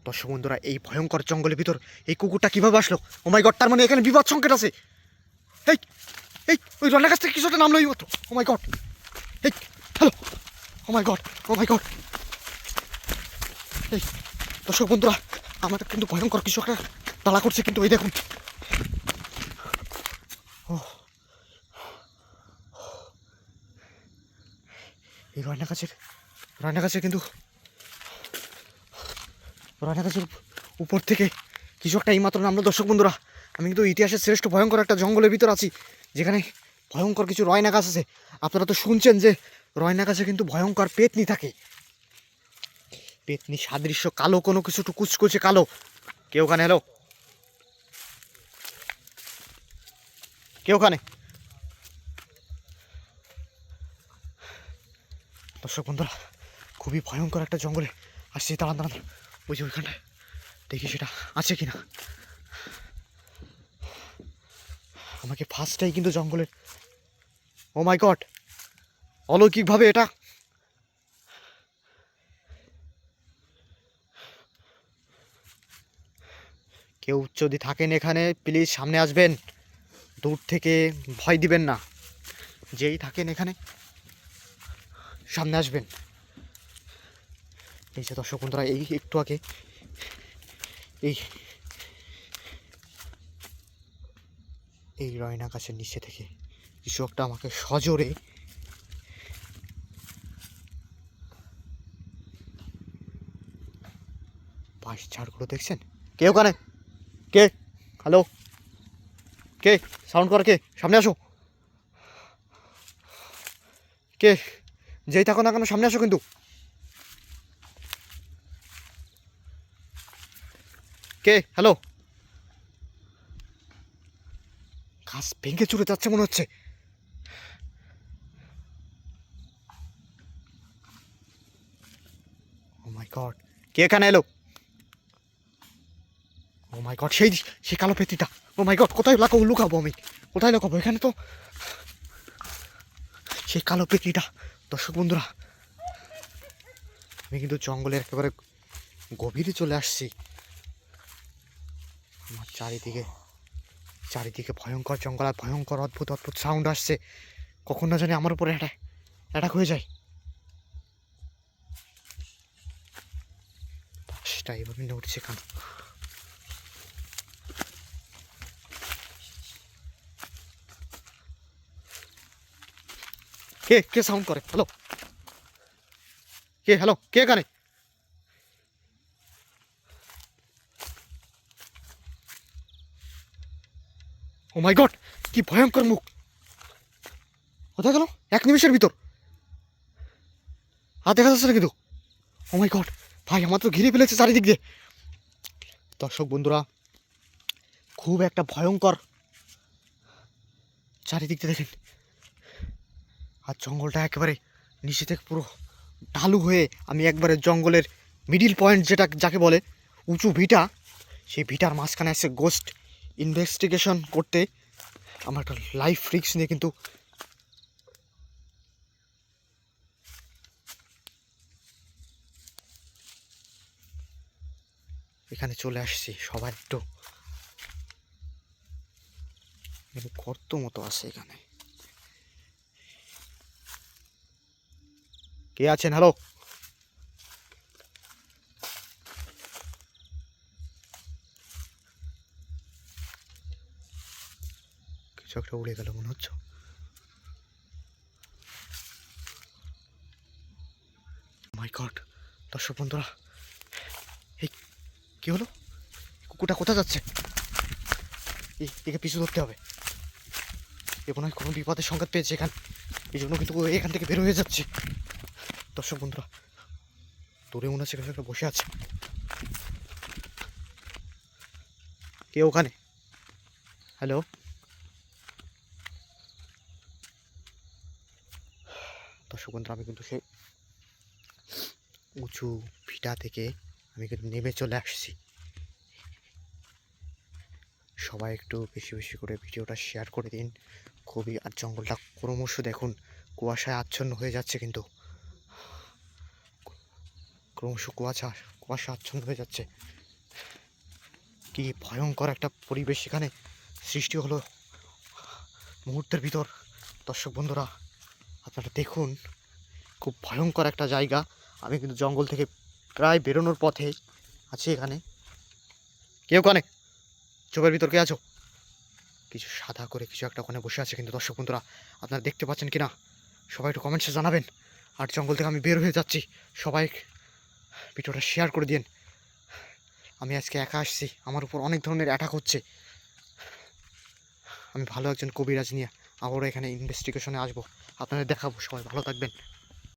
দর্শক বন্ধুরা, এই ভয়ঙ্কর জঙ্গলের ভিতর এই কুকুরটা কিভাবে আসলো? ও মাই গড, তার মানে এখানে বিপদ সংকেত আছে। এই এই ওই রান্নার কাছ থেকে কিছু একটা নামলো এই মাত্র। ও মাই গড, এই হ্যালো, ও মাই গড, ও মাই গড। এই দর্শক বন্ধুরা, আমাদের কিন্তু ভয়ঙ্কর কিছু একটা তাড়া করছে, কিন্তু এই দেখুন। ও এই রান্না গাছের কিন্তু রান্না গাছের উপর থেকে কিছু একটা এইমাত্র নামলো। দর্শক বন্ধুরা, আমি কিন্তু ইতিহাসের শ্রেষ্ঠ ভয়ঙ্কর একটা জঙ্গলের ভিতর আছি, যেখানে ভয়ঙ্কর কিছু রয়না গাছ আছে। আপনারা তো শুনছেন যে রয়না গাছে কিন্তু ভয়ঙ্কর পেতনি থাকে, পেতনি সাদৃশ্য কালো কোনো কিছু, একটু কুচকুচে কালো। কে ওখানে? হ্যালো, কে ওখানে? দর্শক বন্ধুরা, খুবই ভয়ঙ্কর একটা জঙ্গলে আসছি। দাঁড়ান দাঁড়ান, ওই যে ওইখানটায় দেখি সেটা আছে কিনা। আমাকে ফার্স্টটাই কিন্তু জঙ্গলের, ও মাই গড, অলৌকিকভাবে এটা কেউ যদি থাকেন এখানে প্লিজ সামনে আসবেন, দূর থেকে ভয় দিবেন না। যেই থাকেন এখানে সামনে আসবেন। এই যে দর্শক বন্ধুরা, এই একটু আগে এই এই রয়না গাছের নিচে থেকে কিছু একটা আমাকে সজোরে পাশ ঝাড়গুলো দেখছেন? কে ওখানে? কে? হ্যালো, কে? সাউন্ড করে কে? সামনে আসো। কে? যেই থাকো না কেন সামনে আসো কিন্তু। কে? হ্যালো। গাছ ভেঙে চুরে যাচ্ছে মনে হচ্ছে। ও মাই গড, কে এখানে এলো? ও মাই গড, সেই কালো পেতিটা। ও মাই গড, কোথায় লুকাবো আমি? কোথায় লুকাবো? এখানে তো সেই কালো পেতিটা। দর্শক বন্ধুরা, আমি কিন্তু জঙ্গলের একেবারে গভীরে চলে আসছি। আমার চারিদিকে ভয়ঙ্কর জঙ্গল আর ভয়ঙ্কর অদ্ভুত অদ্ভুত সাউন্ড আসছে। কখন না জানি আমার উপরে অ্যাটাক হয়ে যায়। সেটা এইভাবে নড়ছে কেন? কে কে সাউন্ড করে? হ্যালো, কে? হ্যালো, কে এখানে? ও মাই গড, কি ভয়ঙ্কর মুখ! কোথায় গেল? এক নিমিষের ভিতর আর দেখা যাচ্ছে না কিন্তু। ও মাই গড, ভাই আমার তো ঘিরে ফেলেছে চারিদিক দিয়ে। দর্শক বন্ধুরা, খুব একটা ভয়ঙ্কর চারিদিক দিয়ে দেখেন। আর জঙ্গলটা একেবারে নিচে থেকে পুরো ঢালু হয়ে, আমি একবারে জঙ্গলের মিডিল পয়েন্ট, যাকে বলে উঁচু ভিটা, সেই ভিটার মাঝখানে এসে গোস্ট ইনভেস্টিগেশন করতে আমার একটা লাইফ রিস্ক নিয়ে কিন্তু এখানে চলে আসছি। সবার একটু গর্ত মতো আছে এখানে। কে আছেন? হ্যালো, কিছু একটা উড়ে গেল মনে হচ্ছে। মাই গড, দর্শক বন্ধুরা, এই কি হলো? কুকুরটা কোথায় যাচ্ছে? একে পিছু ধরতে হবে। এ মনে হয় কোনো বিপদের সংকেত পেয়েছে এখানে, এই জন্য কিন্তু এখান থেকে বের হয়ে যাচ্ছে। দর্শক বন্ধুরা, দূরে মনে হচ্ছে কিছু একটা বসে আছে। কে ওখানে? হ্যালো, দর্শক বন্ধুরা, আমি কিন্তু সেই উঁচু ভিটা থেকে আমি কিন্তু নেমে চলে আসছি। সবাই একটু বেশি বেশি করে ভিডিওটা শেয়ার করে দিন। খুবই, আর জঙ্গলটা ক্রমশ দেখুন কুয়াশায় আচ্ছন্ন হয়ে যাচ্ছে, কিন্তু ক্রমশ কুয়াশা আচ্ছন্ন হয়ে যাচ্ছে। কি ভয়ঙ্কর একটা পরিবেশ এখানে সৃষ্টি হলো মুহূর্তের ভিতর। দর্শক বন্ধুরা আপনারা দেখুন, খুব ভয়ঙ্কর একটা জায়গা। আমি কিন্তু জঙ্গল থেকে প্রায় বেরোনোর পথে আছি। এখানে কেউ কানে চোখের ভিতর কে আছো? কিছু সাদা করে কিছু একটা ওখানে বসে আছে। কিন্তু দর্শক বন্ধুরা আপনারা দেখতে পাচ্ছেন কি না সবাই একটু কমেন্টসে জানাবেন। আর জঙ্গল থেকে আমি বের হয়ে যাচ্ছি, সবাই ভিডিওটা শেয়ার করে দিন। আমি আজকে একা আসছি, আমার উপর অনেক ধরনের অ্যাটাক হচ্ছে। আমি ভালো একজন কবিরাজ নিয়ে আবারও এখানে ইনভেস্টিগেশনে আসবো, আপনাদের দেখাবো। সবাই ভালো থাকবেন।